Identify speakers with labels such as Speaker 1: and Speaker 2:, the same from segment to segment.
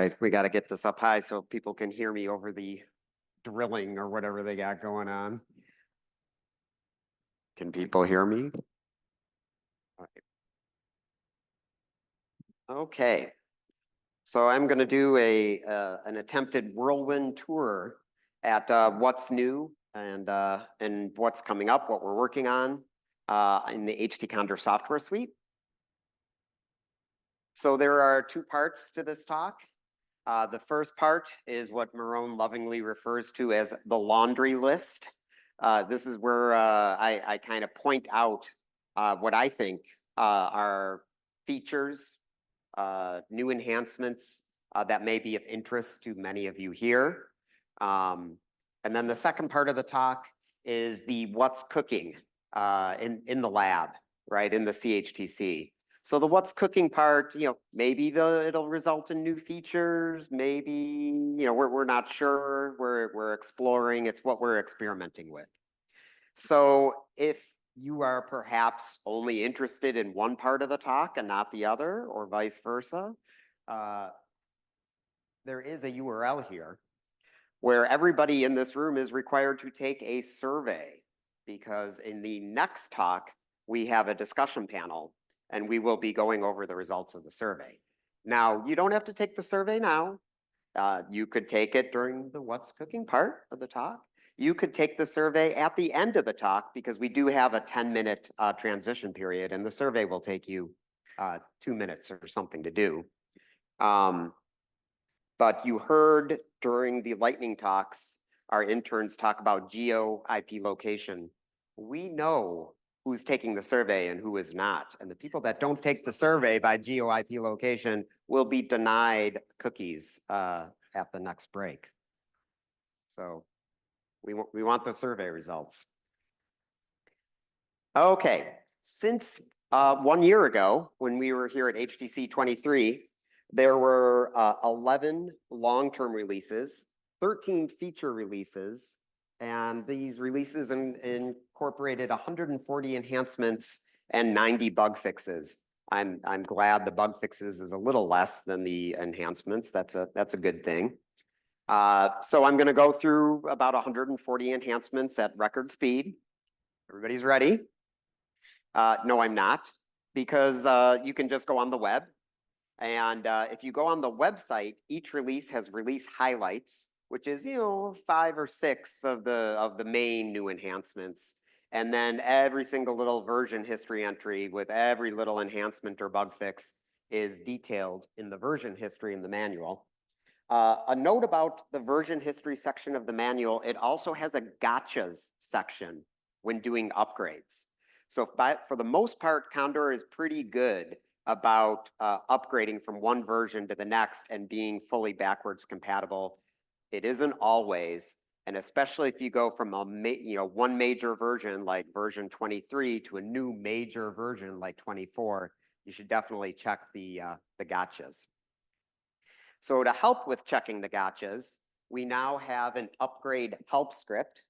Speaker 1: right, we got to get this up high so people can hear me over the drilling or whatever they got going on. Can people hear me? All right. Okay, so I'm going to do an attempted whirlwind tour at what's new and what's coming up, what we're working on in the HTCondot software suite. So there are two parts to this talk. The first part is what Marone lovingly refers to as the laundry list. This is where I kind of point out what I think are features, new enhancements that may be of interest to many of you here. And then the second part of the talk is the what's cooking in the lab, right, in the CHTC. So the what's cooking part, maybe it'll result in new features, maybe, we're not sure, we're exploring, it's what we're experimenting with. So if you are perhaps only interested in one part of the talk and not the other, or vice versa, there is a URL here where everybody in this room is required to take a survey, because in the next talk, we have a discussion panel and we will be going over the results of the survey. Now, you don't have to take the survey now. You could take it during the what's cooking part of the talk. You could take the survey at the end of the talk, because we do have a 10-minute transition period, and the survey will take you 2 minutes or something to do. But you heard during the lightning talks, our interns talk about geo IP location. We know who's taking the survey and who is not. And the people that don't take the survey by geo IP location will be denied cookies at the next break. So we want the survey results. Okay, since 1 year ago, when we were here at HTC23, there were 11 long-term releases, 13 feature releases, and these releases incorporated 140 enhancements and 90 bug fixes. I'm glad the bug fixes is a little less than the enhancements. That's a good thing. So I'm going to go through about 140 enhancements at record speed. Everybody's ready? No, I'm not, because you can just go on the web. And if you go on the website, each release has release highlights, which is 5 or 6 of the main new enhancements, and then every single little version history entry with every little enhancement or bug fix is detailed in the version history in the manual. A note about the version history section of the manual: it also has a gotchas section when doing upgrades. So for the most part, Condor is pretty good about upgrading from one version to the next and being fully backwards compatible. It isn't always, and especially if you go from one major version like version 23 to a new major version like 24, you should definitely check the gotchas. So to help with checking the gotchas, we now have an upgrade help script.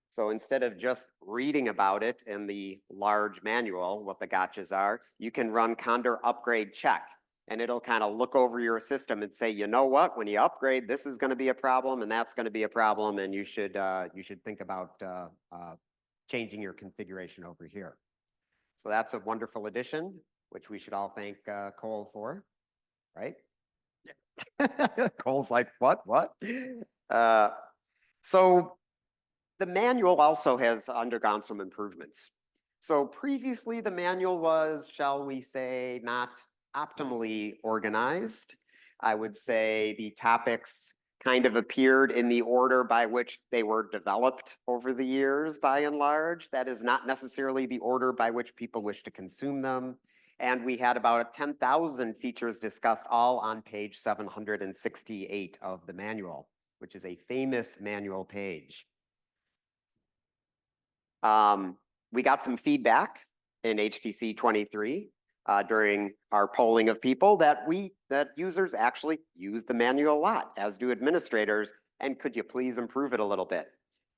Speaker 1: So instead of just reading about it in the large manual, what the gotchas are, you can run Condor upgrade check, and it'll kind of look over your system and say, you know what, when you upgrade, this is going to be a problem and that's going to be a problem, and you should think about changing your configuration over here. So that's a wonderful addition, which we should all thank Cole for, right? Yeah. Cole's like, what? So the manual also has undergone some improvements. So previously the manual was, shall we say, not optimally organized. I would say the topics kind of appeared in the order by which they were developed over the years, by and large. That is not necessarily the order by which people wish to consume them. And we had about 10,000 features discussed, all on page 768 of the manual, which is a famous manual page. We got some feedback in HTC23 during our polling of people that users actually use the manual a lot, as do administrators, and could you please improve it a little bit,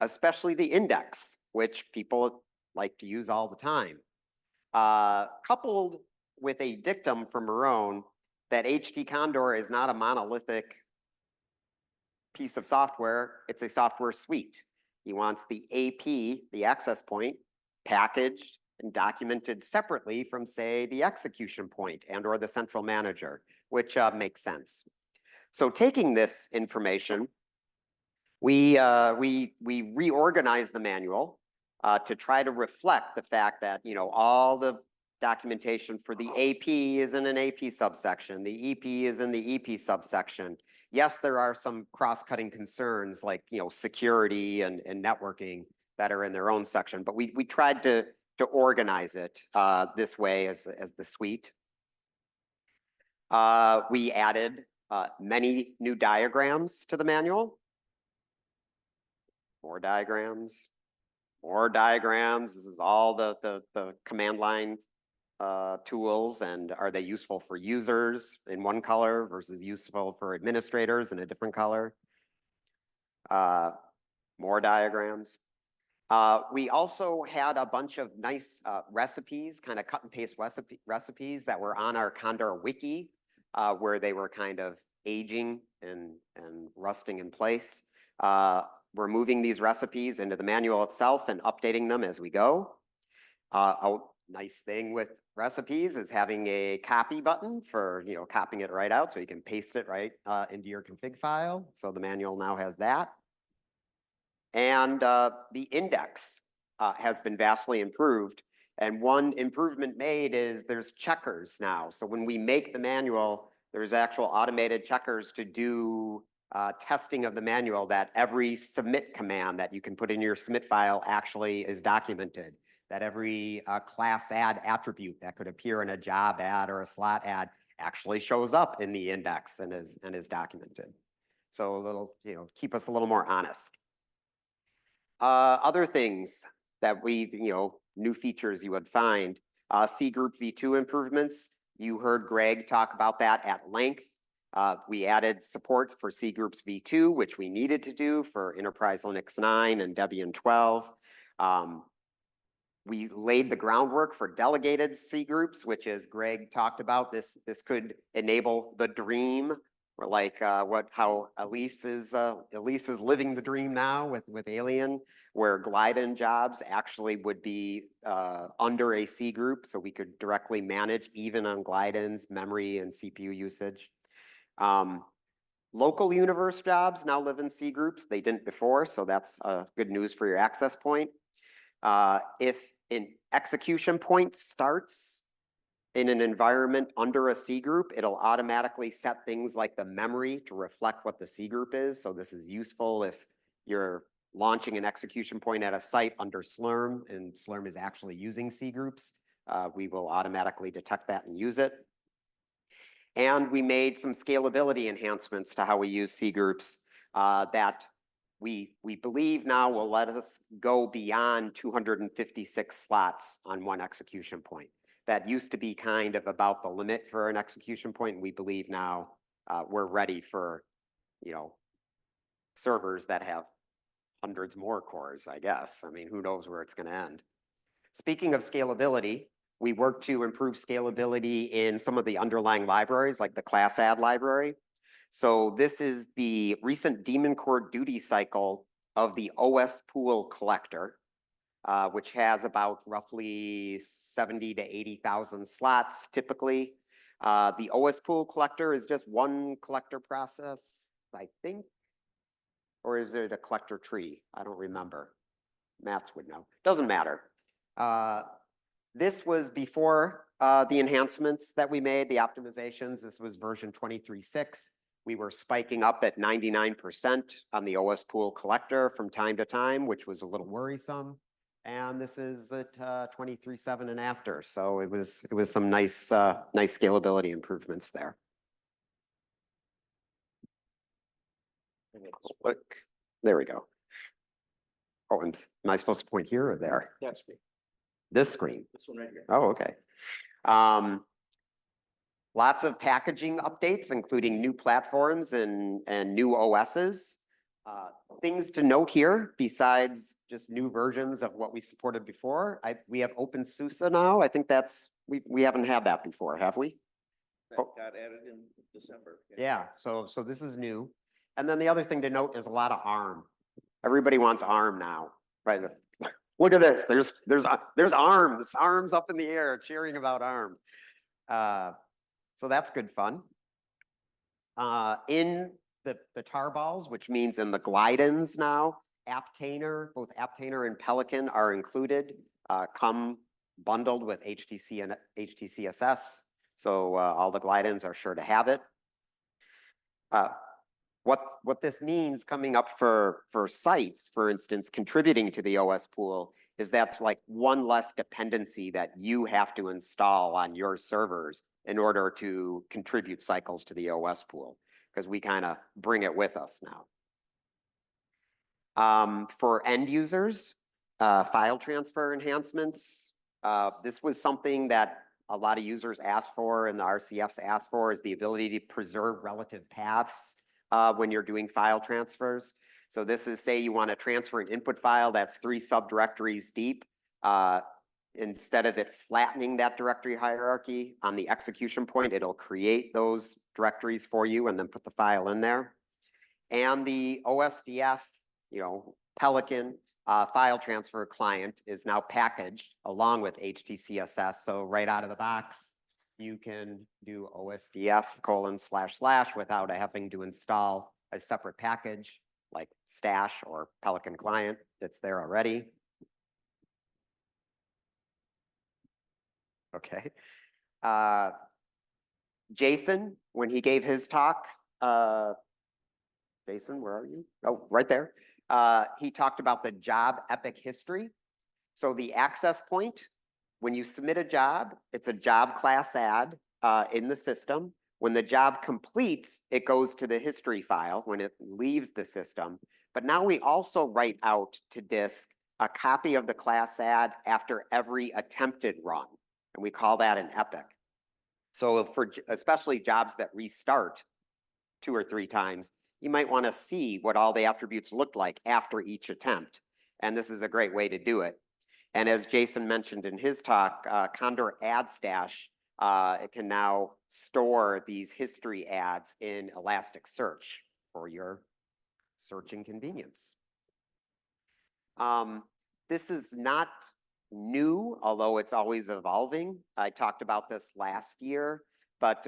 Speaker 1: especially the index, which people like to use all the time. Coupled with a dictum from Marone, that HTCondot is not a monolithic piece of software, it's a software suite. He wants the AP, the access point, packaged and documented separately from, say, the execution point and or the central manager, which makes sense. So taking this information, we reorganized the manual to try to reflect the fact that, you know, all the documentation for the AP is in an AP subsection, the EP is in the EP subsection. Yes, there are some cross-cutting concerns like, you know, security and networking that are in their own section, but we tried to organize it this way as the suite. We added many new diagrams to the manual. More diagrams, more diagrams. This is all the command line tools, and are they useful for users in one color versus useful for administrators in a different color? More diagrams. We also had a bunch of nice recipes, kind of cut and paste recipes that were on our Condor wiki, where they were kind of aging and rusting in place. We're moving these recipes into the manual itself and updating them as we go. A nice thing with recipes is having a copy button for, you know, copying it right out so you can paste it right into your config file. So the manual now has that. And the index has been vastly improved. And one improvement made is there's checkers now. So when we make the manual, there's actual automated checkers to do testing of the manual that every submit command that you can put in your submit file actually is documented, that every class add attribute that could appear in a job ad or a slot ad actually shows up in the index and is documented. So a little, you know, keep us a little more honest. Other things that we, you know, new features you would find, C Group v2 improvements. You heard Greg talk about that at length. We added support for C Groups v2, which we needed to do for Enterprise Linux 9 and Debian 12. We laid the groundwork for delegated C groups, which, as Greg talked about, this could enable the dream, or like how Elise is living the dream now with Alien, where glide-in jobs actually would be under a C group, so we could directly manage even on glide-ins, memory and CPU usage. Local universe jobs now live in C groups. They didn't before, so that's good news for your access point. If an execution point starts in an environment under a C group, it'll automatically set things like the memory to reflect what the C group is. So this is useful if you're launching an execution point at a site under Slurm and Slurm is actually using C groups. We will automatically detect that and use it. And we made some scalability enhancements to how we use C groups that we believe now will let us go beyond 256 slots on one execution point. That used to be kind of about the limit for an execution point. And we believe now we're ready for, you know, servers that have hundreds more cores, I guess. I mean, who knows where it's going to end. Speaking of scalability, we worked to improve scalability in some of the underlying libraries, like the class add library. So this is the recent daemon core duty cycle of the OS pool collector, which has about roughly 70 to 80,000 slots typically. The OS pool collector is just one collector process, I think, or is it a collector tree? I don't remember. Maths would know. Doesn't matter. This was before the enhancements that we made, the optimizations. This was version 23.6. We were spiking up at 99% on the OS pool collector from time to time, which was a little worrisome. And this is at 23.7 and after. So it was some nice scalability improvements there. Look, there we go. Oh, am I supposed to point here or there?
Speaker 2: That screen.
Speaker 1: This screen.
Speaker 2: This one right here.
Speaker 1: Oh, okay. Lots of packaging updates, including new platforms and new OSs. Things to note here, besides just new versions of what we supported before, we have OpenSUSE now. I think we haven't had that before, have we?
Speaker 2: That got added in December.
Speaker 1: Yeah, so this is new. And then the other thing to note is a lot of ARM. Everybody wants ARM now, right? Look at this. There's arms up in the air cheering about ARM. So that's good fun. In the tarballs, which means in the glidins now, Aptainer, both Aptainer and Pelican are included, come bundled with HTC and HTCSS. So all the glidins are sure to have it. What this means coming up for sites, for instance, contributing to the OS pool, is that's like one less dependency that you have to install on your servers in order to contribute cycles to the OS pool, because we kind of bring it with us now. For end users, file transfer enhancements, this was something that a lot of users asked for and the RCFs asked for, is the ability to preserve relative paths when you're doing file transfers. So this is, say you want to transfer an input file that's 3 subdirectories deep. Instead of it flattening that directory hierarchy on the execution point, it'll create those directories for you and then put the file in there. And the OSDF, Pelican file transfer client is now packaged along with HTCSS. So right out of the box, you can do OSDF:// without having to install a separate package like Stash or Pelican client that's there already. Okay. Jason, when he gave his talk, Jason, where are you? Oh, right there. He talked about the job epic history. So the access point, when you submit a job, it's a job class add in the system. When the job completes, it goes to the history file when it leaves the system. But now we also write out to disk a copy of the class add after every attempted run. And we call that an epic. So for especially jobs that restart 2 or 3 times, you might want to see what all the attributes looked like after each attempt. And this is a great way to do it. And as Jason mentioned in his talk, Condor Ad Stash, it can now store these history ads in Elasticsearch for your searching convenience. This is not new, although it's always evolving. I talked about this last year, but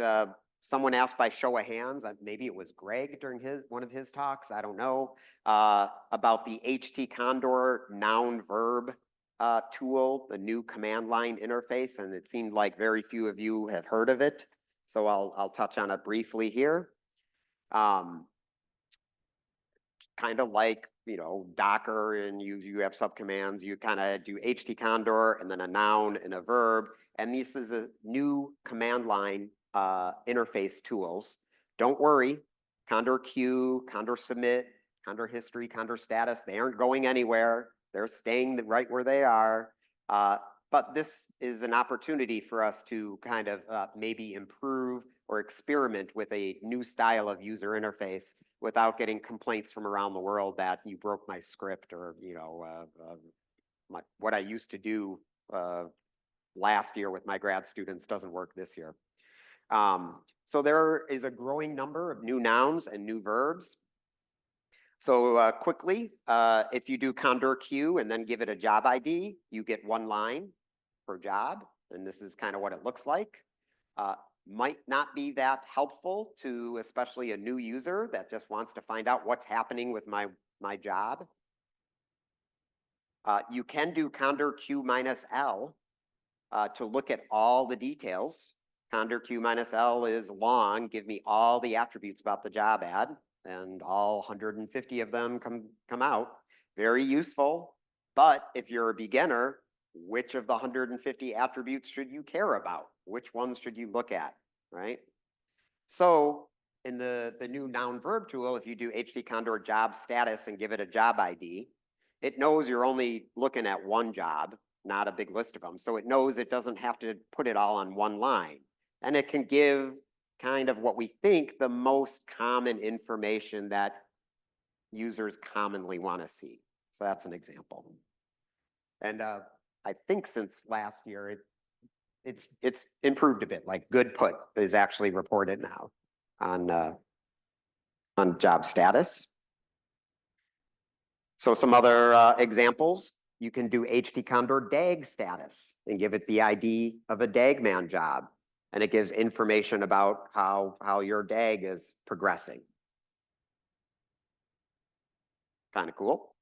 Speaker 1: someone asked by show of hands, maybe it was Greg during one of his talks, I don't know, about the HTCondor noun verb tool, the new command line interface, and it seemed like very few of you have heard of it. So I'll touch on it briefly here. Kind of like, Docker, and you have subcommands, you kind of do HTCondor and then a noun and a verb. And this is a new command line interface tools. Don't worry, Condor Q, Condor Submit, Condor History, Condor Status, they aren't going anywhere. They're staying right where they are. But this is an opportunity for us to kind of maybe improve or experiment with a new style of user interface without getting complaints from around the world that you broke my script or, what I used to do last year with my grad students doesn't work this year. So there is a growing number of new nouns and new verbs. So quickly, if you do Condor Q and then give it a job ID, you get 1 line per job. And this is kind of what it looks like. Might not be that helpful to especially a new user that just wants to find out what's happening with my job. You can do Condor Q-L to look at all the details. Condor Q-L is long, give me all the attributes about the job ad, and all 150 of them come out. Very useful, but if you're a beginner, which of the 150 attributes should you care about? Which ones should you look at, right? So in the new noun verb tool, if you do HTCondor job status and give it a job ID, it knows you're only looking at 1 job, not a big list of them. So it knows it doesn't have to put it all on 1 line. And it can give kind of what we think the most common information that users commonly want to see. So that's an example. And I think since last year, it's improved a bit, like good put is actually reported now on job status. So some other examples, you can do HTCondot DAG status and give it the ID of a DAG man job. And it gives information about how your DAG is progressing. Kind of cool.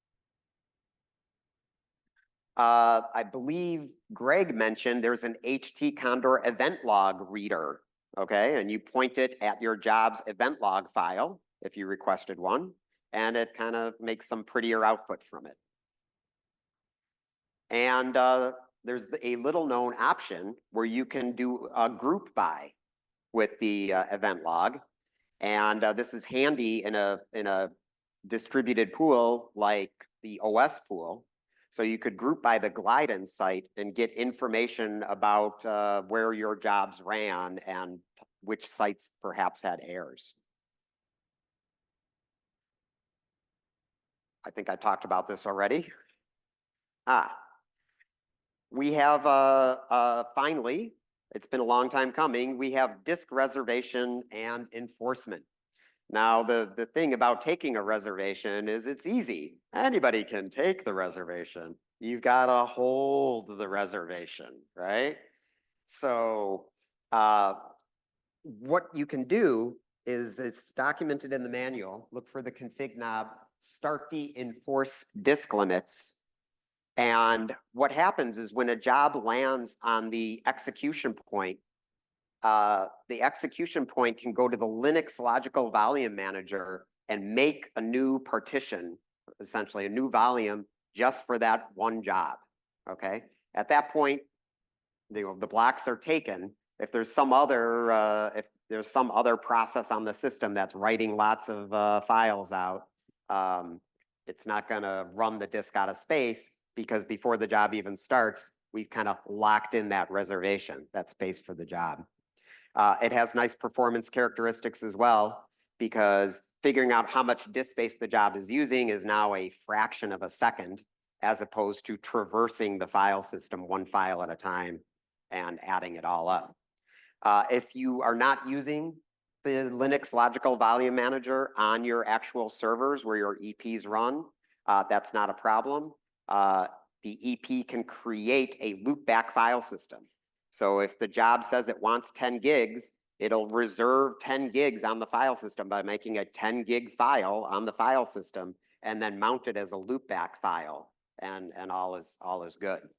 Speaker 1: I believe Greg mentioned there's an HTCondot event log reader, okay? And you point it at your job's event log file if you requested one, and it kind of makes some prettier output from it. And there's a little known option where you can do a group by with the event log. And this is handy in a distributed pool like the OS pool. So you could group by the Glidance site and get information about where your jobs ran and which sites perhaps had errors. I think I talked about this already. We have finally, it's been a long time coming, we have disk reservation and enforcement. Now, the thing about taking a reservation is it's easy. Anybody can take the reservation. You've got to hold the reservation, right? So what you can do is it's documented in the manual. Look for the config knob, start the enforce disk limits. And what happens is when a job lands on the execution point can go to the Linux logical volume manager and make a new partition, essentially a new volume just for that one job, okay? At that point, the blocks are taken. If there's some other process on the system that's writing lots of files out, it's not gonna run the disk out of space because before the job even starts, we've kind of locked in that reservation, that space for the job. It has nice performance characteristics as well because figuring out how much disk space the job is using is now a fraction of a second as opposed to traversing the file system one file at a time and adding it all up. If you are not using the Linux logical volume manager on your actual servers where your EPs run, that's not a problem. The EP can create a loopback file system. So if the job says it wants 10 gigs, it'll reserve 10 gigs on the file system by making a 10 gig file on the file system and then mount it as a loopback file, and all is good.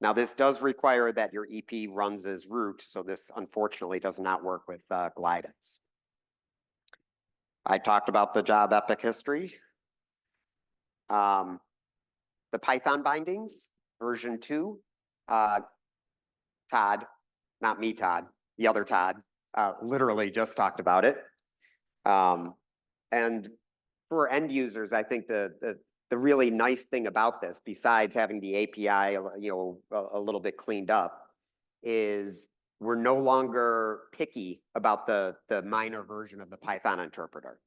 Speaker 1: Now this does require that your EP runs as root, so this unfortunately does not work with Glidance. I talked about the job epic history. The Python bindings, version 2. Todd, not me, Todd, the other Todd, literally just talked about it. And for end users, I think the really nice thing about this, besides having the API, a little bit cleaned up, is we're no longer picky about the minor version of the Python interpreter.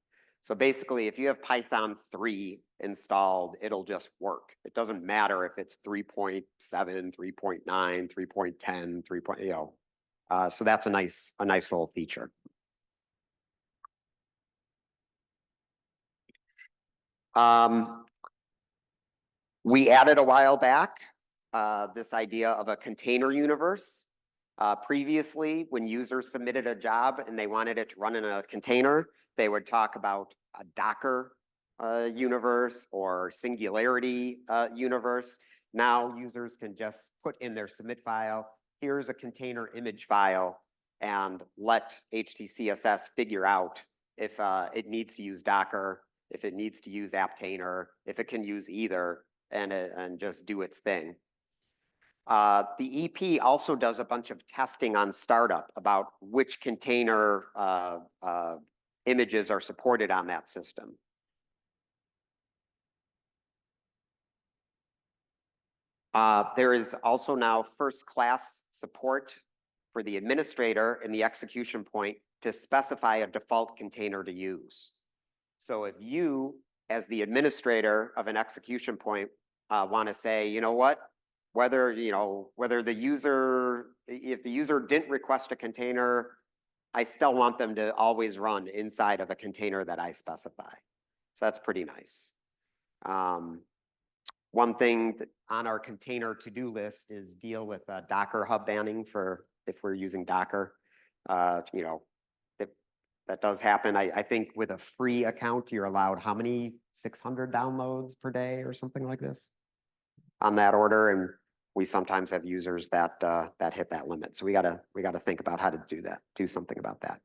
Speaker 1: So basically, if you have Python 3 installed, it'll just work. It doesn't matter if it's 3.7, 3.9, 3.10, so that's a nice little feature. We added a while back this idea of a container universe. Previously, when users submitted a job and they wanted it to run in a container, they would talk about a Docker universe or Singularity universe. Now users can just put in their submit file, here's a container image file, and let HTCSS figure out if it needs to use Docker, if it needs to use Aptainer, if it can use either, and just do its thing. The EP also does a bunch of testing on startup about which container images are supported on that system. There is also now first-class support for the administrator in the execution point to specify a default container to use. So if you, as the administrator of an execution point, want to say, you know what, whether, whether the user, if the user didn't request a container, I still want them to always run inside of a container that I specify. So that's pretty nice. One thing on our container to-do list is deal with Docker hub banning for if we're using Docker. That does happen. I think with a free account, you're allowed how many 600 downloads per day or something like this on that order. And we sometimes have users that that hit that limit. So we gotta think about how to do that, do something about that.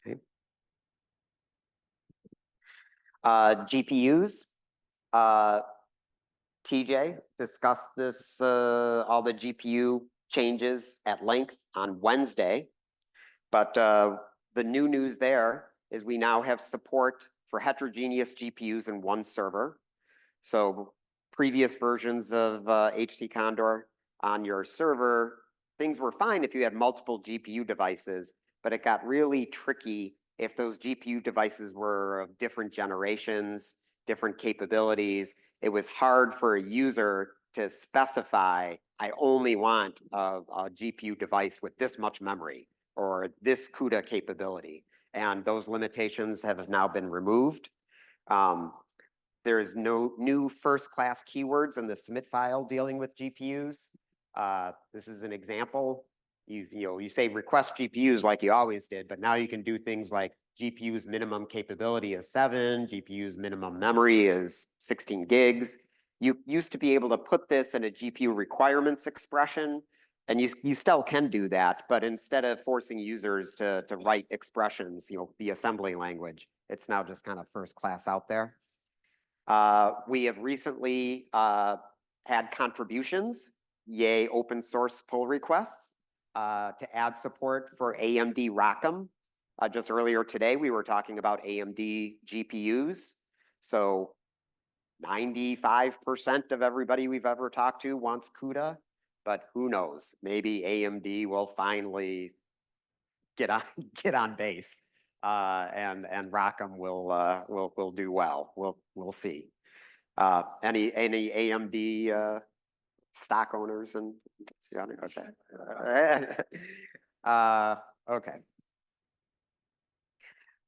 Speaker 1: Okay. GPUs. TJ discussed this, all the GPU changes at length on Wednesday. But the new news there is we now have support for heterogeneous GPUs in one server. So previous versions of HTCondot on your server, things were fine if you had multiple GPU devices, but it got really tricky if those GPU devices were of different generations, different capabilities. It was hard for a user to specify, I only want a GPU device with this much memory or this CUDA capability. And those limitations have now been removed. There's no new first-class keywords in the submit file dealing with GPUs. This is an example. You say request GPUs like you always did, but now you can do things like GPU's minimum capability is 7, GPU's minimum memory is 16 gigs. You used to be able to put this in a GPU requirements expression, and you still can do that, but instead of forcing users to write expressions, the assembly language, it's now just kind of first class out there. We have recently had contributions, yay open source pull requests, to add support for AMD ROCm. Just earlier today, we were talking about AMD GPUs. So 95% of everybody we've ever talked to wants CUDA. But who knows? Maybe AMD will finally get on base, and ROCm will do well. We'll see. Any AMD stock owners and okay. Okay.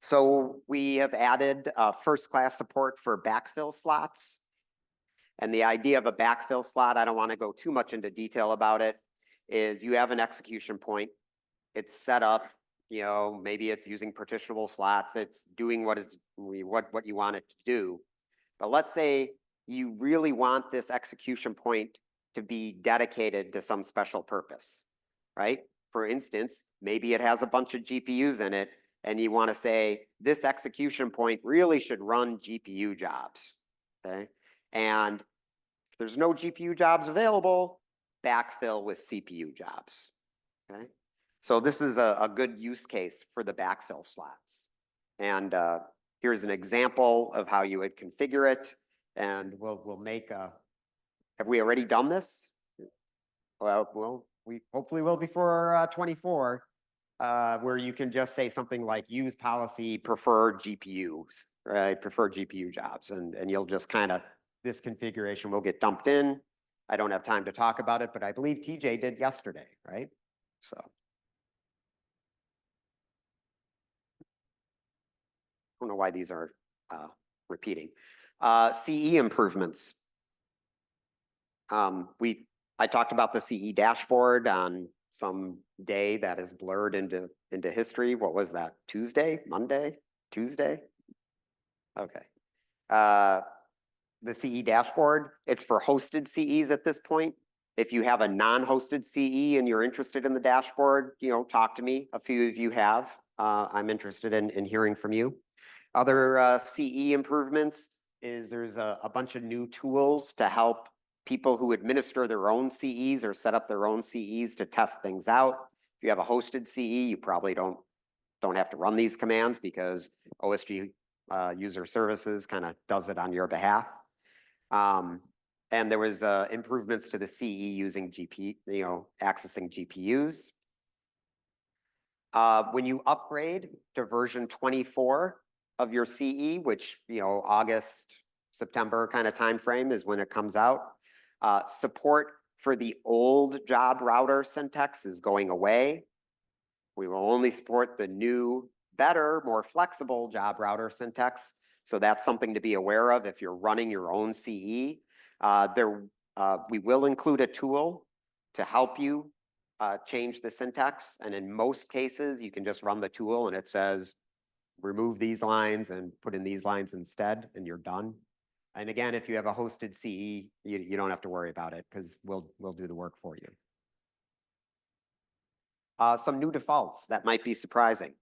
Speaker 1: So we have added first class support for backfill slots. And the idea of a backfill slot, I don't want to go too much into detail about it, is you have an execution point. It's set up, maybe it's using partitionable slots. It's doing what you want it to do. But let's say you really want this execution point to be dedicated to some special purpose, right? For instance, maybe it has a bunch of GPUs in it, and you want to say this execution point really should run GPU jobs, okay? And if there's no GPU jobs available, backfill with CPU jobs, okay? So this is a good use case for the backfill slots. And here's an example of how you would configure it. And we'll make have we already done this? Well, we hopefully will before 24, where you can just say something like use policy prefer GPUs, right? Prefer GPU jobs. And you'll just kind of, this configuration will get dumped in. I don't have time to talk about it, but I believe TJ did yesterday, right? So. I don't know why these are repeating. CE improvements. I talked about the CE dashboard on some day that is blurred into history. What was that? Tuesday? Monday? Tuesday? Okay. The CE dashboard, it's for hosted CEs at this point. If you have a non-hosted CE and you're interested in the dashboard, talk to me. A few of you have. I'm interested in hearing from you. Other CE improvements is there's a bunch of new tools to help people who administer their own CEs or set up their own CEs to test things out. If you have a hosted CE, you probably don't have to run these commands because OSG user services kind of does it on your behalf. And there was improvements to the CE using accessing GPUs. When you upgrade to version 24 of your CE, which August, September kind of time frame is when it comes out, Support for the old job router syntax is going away. We will only support the new, better, more flexible job router syntax. So that's something to be aware of if you're running your own CE. We will include a tool to help you change the syntax. And in most cases, you can just run the tool and it says, remove these lines and put in these lines instead, and you're done. And again, if you have a hosted CE, you don't have to worry about it because we'll do the work for you. Some new defaults that might be surprising.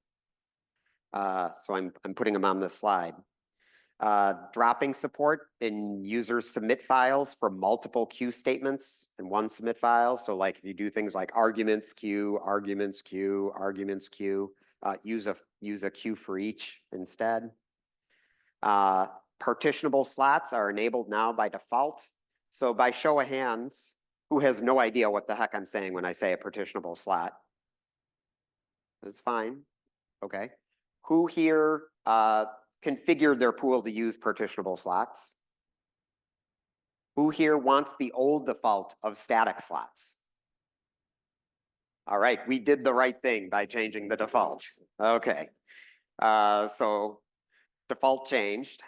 Speaker 1: So I'm putting them on this slide. Dropping support in users submit files for multiple queue statements in one submit file. So like if you do things like arguments queue, arguments queue, arguments queue, use a queue for each instead. Partitionable slots are enabled now by default. So by show of hands, who has no idea what the heck I'm saying when I say a partitionable slot? That's fine. Okay. Who here configured their pool to use partitionable slots? Who here wants the old default of static slots? All right, we did the right thing by changing the default. Okay. So default changed.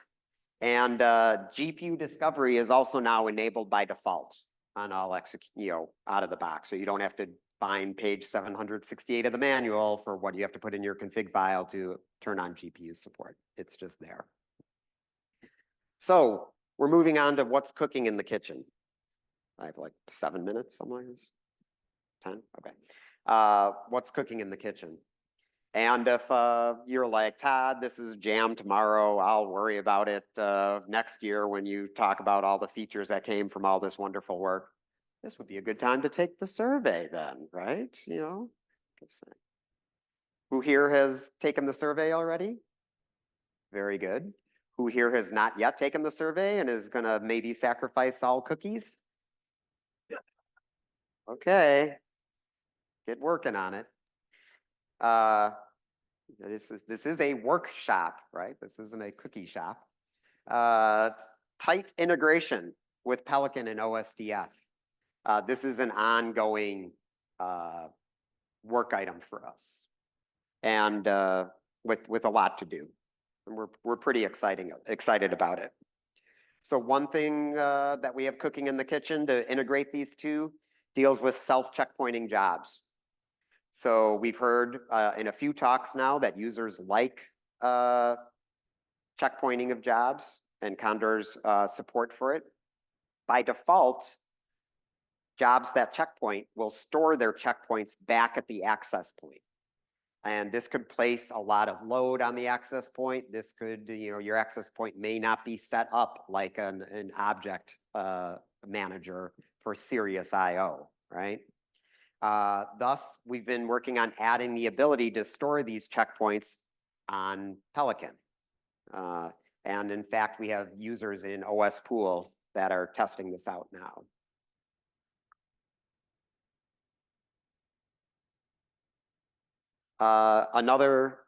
Speaker 1: And GPU discovery is also now enabled by default on all out of the box. So you don't have to find page 768 of the manual for what you have to put in your config file to turn on GPU support. It's just there. So we're moving on to what's cooking in the kitchen. I have like 7 minutes, something like this. 10, okay. What's cooking in the kitchen? And if you're like, Todd, this is jam tomorrow, I'll worry about it next year when you talk about all the features that came from all this wonderful work. This would be a good time to take the survey then, right? Who here has taken the survey already? Very good. Who here has not yet taken the survey and is gonna maybe sacrifice all cookies? Okay, get working on it. This is a workshop, right? This isn't a cookie shop. Tight integration with Pelican and OSDF. This is an ongoing work item for us, and with a lot to do. And we're pretty excited about it. So one thing that we have cooking in the kitchen to integrate these two deals with self-checkpointing jobs. So we've heard in a few talks now that users like checkpointing of jobs and Condor's support for it. By default, jobs that checkpoint will store their checkpoints back at the access point. And this could place a lot of load on the access point. This could, your access point may not be set up like an object manager for serious IO, right? Thus, we've been working on adding the ability to store these checkpoints on Pelican. And in fact, we have users in OS Pool that are testing this out now. Another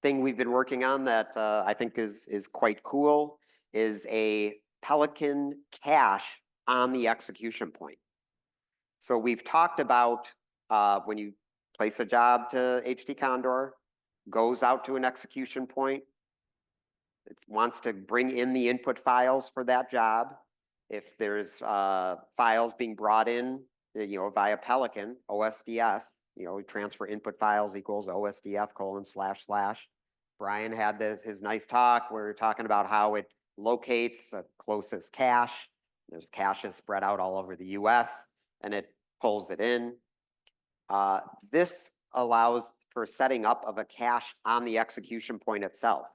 Speaker 1: thing we've been working on that I think is quite cool is a Pelican cache on the execution point. So we've talked about when you place a job to HTCondor, goes out to an execution point. It wants to bring in the input files for that job. If there's files being brought in, via Pelican, OSDF, transfer input files equals OSDF://. Brian had his nice talk where we're talking about how it locates a closest cache. There's caches spread out all over the US, and it pulls it in. This allows for setting up of a cache on the execution point itself.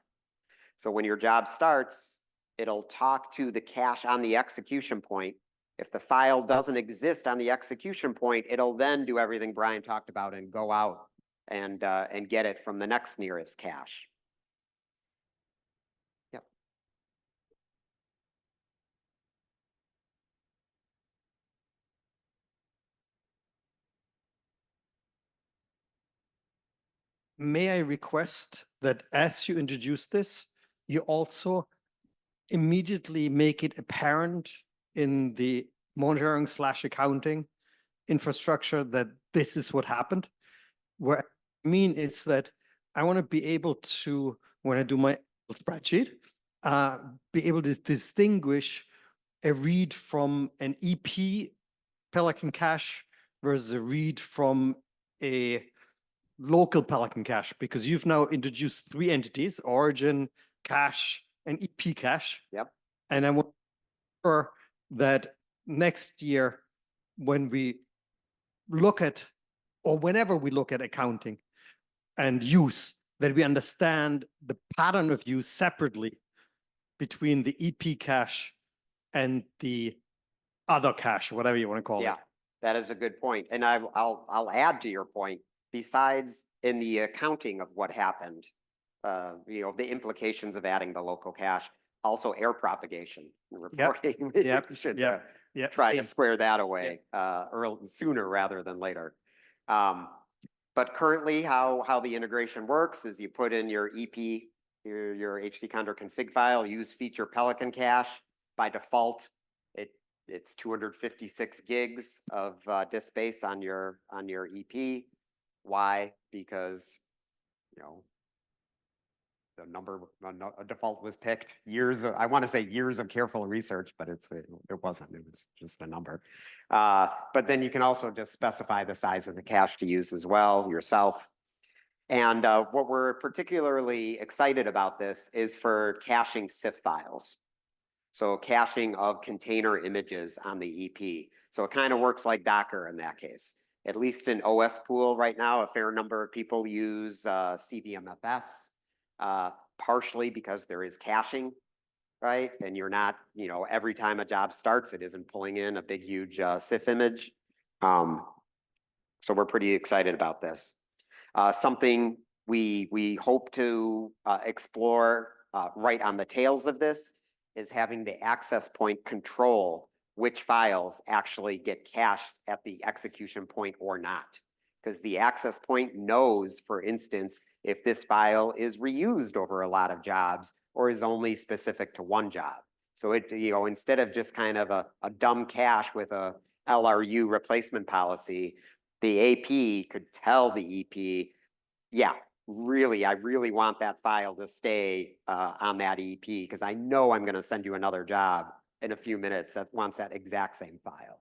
Speaker 1: So when your job starts, it'll talk to the cache on the execution point. If the file doesn't exist on the execution point, it'll then do everything Brian talked about and go out and get it from the next nearest cache. Yep.
Speaker 3: May I request that as you introduce this, you also immediately make it apparent in the monitoring / accounting infrastructure that this is what happened. What I mean is that I want to be able to, when I do my spreadsheet, be able to distinguish a read from an EP Pelican cache versus a read from a local Pelican cache, because you've now introduced 3 entities: origin, cache, and EP cache.
Speaker 1: Yep.
Speaker 3: And I want sure that next year, when we look at, or whenever we look at accounting and use, that we understand the pattern of use separately between the EP cache and the other cache, whatever you want to call it.
Speaker 1: Yeah, that is a good point. And I'll add to your point, besides in the accounting of what happened, the implications of adding the local cache, also air propagation reporting.
Speaker 3: Yep.
Speaker 1: We should
Speaker 3: Yeah.
Speaker 1: try
Speaker 3: Same.
Speaker 1: to square that away sooner rather than later. But currently how the integration works is you put in your EP, your HTCondot config file, use feature Pelican cache. By default, it's 256 gigs of disk space on your EP. Why? Because the number, a default was picked. I want to say years of careful research, but it wasn't. It was just a number. But then you can also just specify the size of the cache to use as well yourself. And what we're particularly excited about this is for caching CIF files. So caching of container images on the EP. So it kind of works like Docker in that case. At least in OS pool right now, a fair number of people use CVMFS, partially because there is caching, right? And you're not, every time a job starts, it isn't pulling in a big, huge CIF image. So we're pretty excited about this. Something we hope to explore right on the tails of this is having the access point control which files actually get cached at the execution point or not. Because the access point knows, for instance, if this file is reused over a lot of jobs or is only specific to one job. So it, instead of just kind of a dumb cache with a LRU replacement policy, the AP could tell the EP, yeah, I really want that file to stay on that EP because I know I'm going to send you another job in a few minutes that wants that exact same file.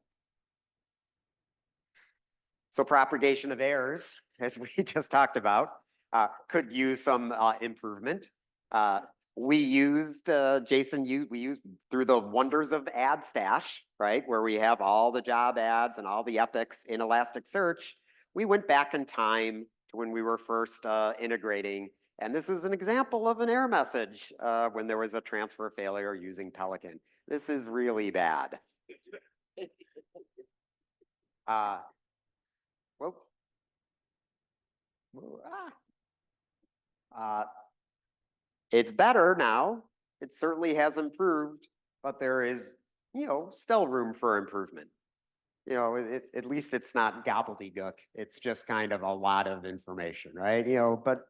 Speaker 1: So propagation of errors, as we just talked about, could use some improvement. We used, Jason, we used through the wonders of Ad Stash, right, where we have all the job ads and all the epics in Elasticsearch. We went back in time to when we were first integrating, and this is an example of an error message when there was a transfer failure using Pelican. This is really bad. It's better now. It certainly has improved, but there is, still room for improvement. At least it's not gobbledygook. It's just kind of a lot of information, right? But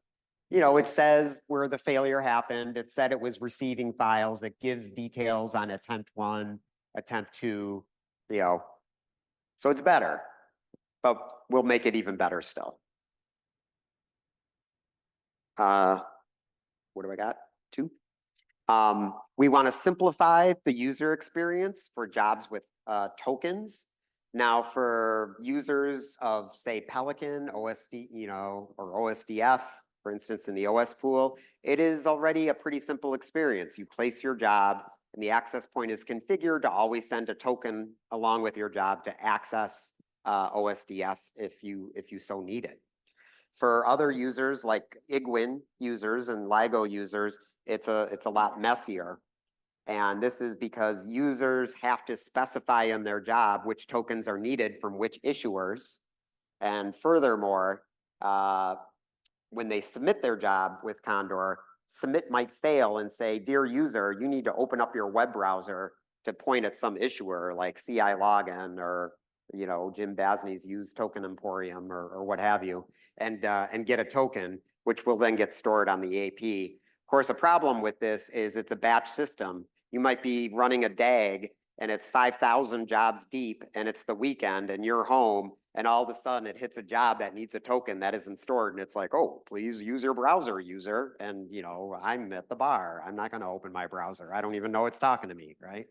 Speaker 1: it says where the failure happened. It said it was receiving files. It gives details on attempt 1, attempt 2, so it's better, but we'll make it even better still. What do I got? 2. We want to simplify the user experience for jobs with tokens. Now, for users of, say, Pelican, OSD, or OSDF, for instance, in the OS pool, it is already a pretty simple experience. You place your job, and the access point is configured to always send a token along with your job to access OSDF if you so need it. For other users like IGWIN users and LIGO users, it's a lot messier. And this is because users have to specify in their job which tokens are needed from which issuers. And furthermore, when they submit their job with Condor, submit might fail and say, dear user, you need to open up your web browser to point at some issuer like CI Login or Jim Basney's use token emporium or what have you, and get a token, which will then get stored on the AP. Of course, a problem with this is it's a batch system. You might be running a DAG and it's 5,000 jobs deep and it's the weekend and you're home and all of a sudden it hits a job that needs a token that isn't stored and it's like, oh, please use your browser, user. And you know, I'm at the bar. I'm not going to open my browser. I don't even know it's talking to me, right?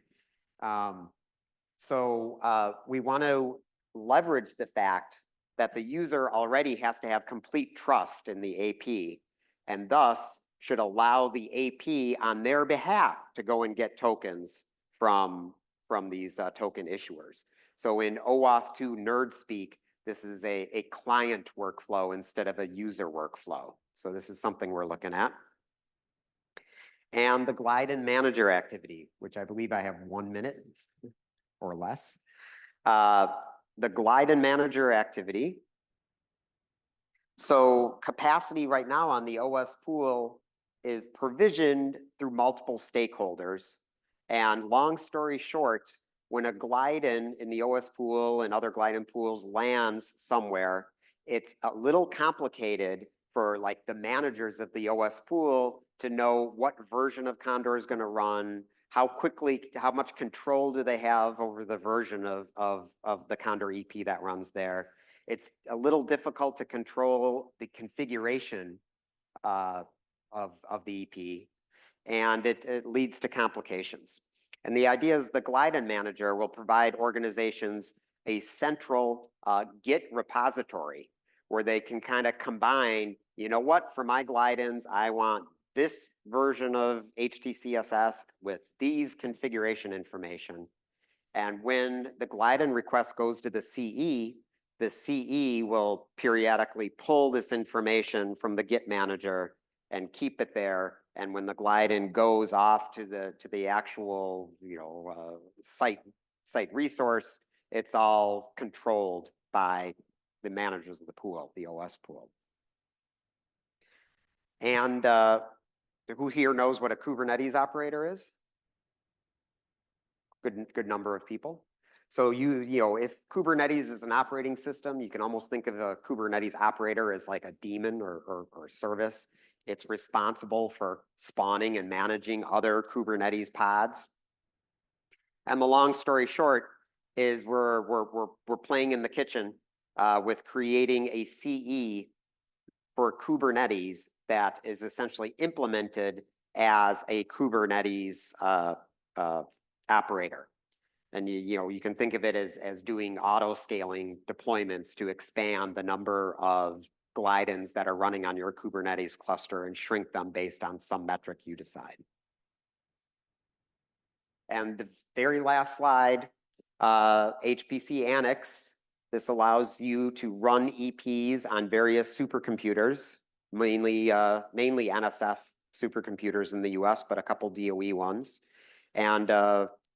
Speaker 1: We want to leverage the fact that the user already has to have complete trust in the AP and thus should allow the AP on their behalf to go and get tokens from these token issuers. So in OAuth 2 nerd speak, this is a client workflow instead of a user workflow. So this is something we're looking at. And the glide and manager activity, which I believe I have 1 minute or less. The glide and manager activity. So capacity right now on the OS pool is provisioned through multiple stakeholders. And long story short, when a glide in the OS pool and other glide in pools lands somewhere, it's a little complicated for like the managers of the OS pool to know what version of Condor is going to run, how quickly, how much control do they have over the version of the Condor EP that runs there. It's a little difficult to control the configuration of the EP, and it leads to complications. And the idea is the Gliden manager will provide organizations a central Git repository where they can kind of combine, you know what, for my Glidens, I want this version of HTCSS with these configuration information. And when the Gliden request goes to the CE will periodically pull this information from the Git manager and keep it there. And when the Gliden goes off to the actual, you know, site resource, it's all controlled by the managers of the pool, the OS pool. And who here knows what a Kubernetes operator is? Good number of people. So you know, if Kubernetes is an operating system, you can almost think of a Kubernetes operator as like a daemon or service. It's responsible for spawning and managing other Kubernetes pods. And the long story short is we're playing in the kitchen with creating a CE for Kubernetes that is essentially implemented as a Kubernetes operator. And you know, you can think of it as doing auto scaling deployments to expand the number of Glidens that are running on your Kubernetes cluster and shrink them based on some metric you decide. And the very last slide, HPC Annex. This allows you to run EPs on various supercomputers, mainly NSF supercomputers in the US, but a couple DOE ones. And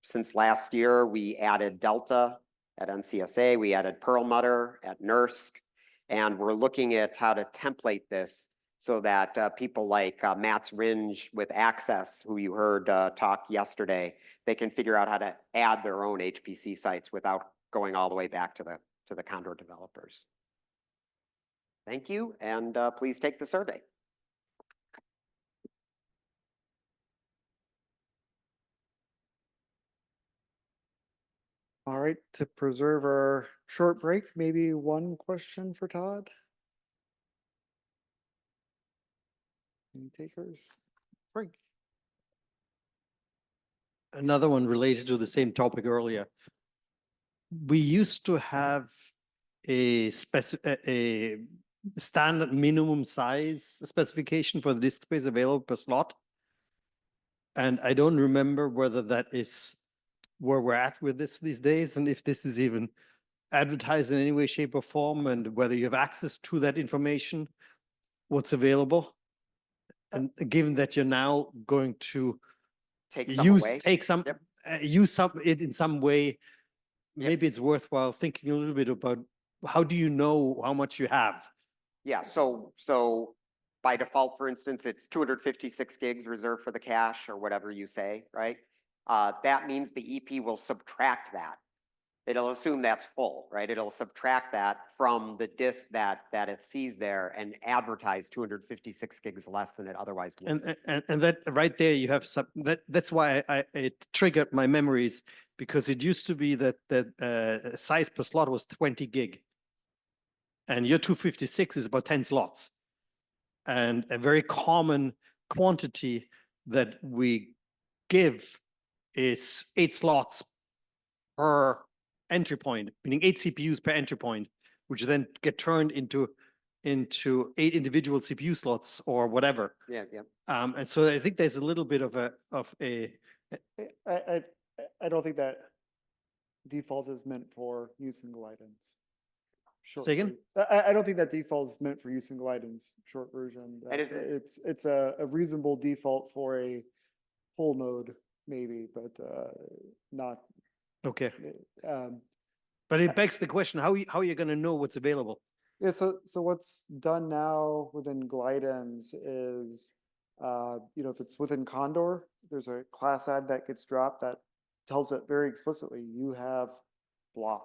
Speaker 1: since last year, we added Delta at NCSA, we added Perlmutter at NERSC, and we're looking at how to template this so that people like Mats Ringe with Access, who you heard talk yesterday, they can figure out how to add their own HPC sites without going all the way back to the Condor developers. Thank you, and please take the survey.
Speaker 4: All right, to preserve our short break, maybe one question for Todd? Any takers? Frank?
Speaker 3: Another one related to the same topic earlier. We used to have a standard minimum size specification for the disk space available per slot. And I don't remember whether that is where we're at with this these days, and if this is even advertised in any way, shape, or form, and whether you have access to that information, what's available. And given that you're now going to use it in some way, maybe it's worthwhile thinking a little bit about how do you know how much you have?
Speaker 1: Yeah, so by default, for instance, it's 256 gigs reserved for the cache or whatever you say, right? That means the EP will subtract that. it'll assume that's full, right? It'll subtract that from the disk that it sees there and advertise 256 gigs less than it otherwise would.
Speaker 3: And that right there you have some that's why it triggered my memories, because it used to be that size per slot was 20 gig. And your 256 is about 10 slots. And a very common quantity that we give is 8 slots per entry point, meaning 8 CPUs per entry point, which then get turned into 8 individual CPU slots or whatever.
Speaker 1: Yeah, yeah.
Speaker 3: And so I think there's a little bit of a
Speaker 4: I don't think that default is meant for use in glidance. Short
Speaker 3: Say again?
Speaker 4: I don't think that default is meant for use in glidance, short version.
Speaker 1: And
Speaker 4: That it's a reasonable default for a whole node, maybe, but not.
Speaker 3: okay.
Speaker 4: Um,
Speaker 3: But it begs the question: how are you going to know what's available?
Speaker 4: Yeah, so what's done now within glidance is, if it's within Condor, there's a class add that gets dropped that tells it very explicitly, you have blah.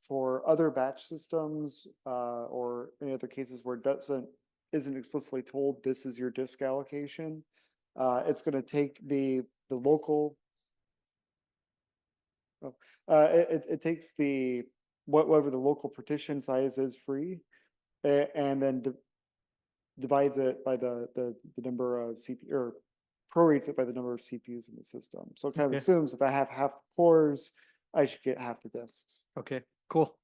Speaker 4: For other batch systems, or any other cases where it isn't explicitly told this is your disk allocation, it's going to take the local. It takes whatever the local partition size is free, and then divides it by the number of CPU, or prorates it by the number of CPUs in the system. So it kind of
Speaker 3: Okay.
Speaker 4: assumes if I have half the cores, I should get half the disks.
Speaker 3: Okay, cool.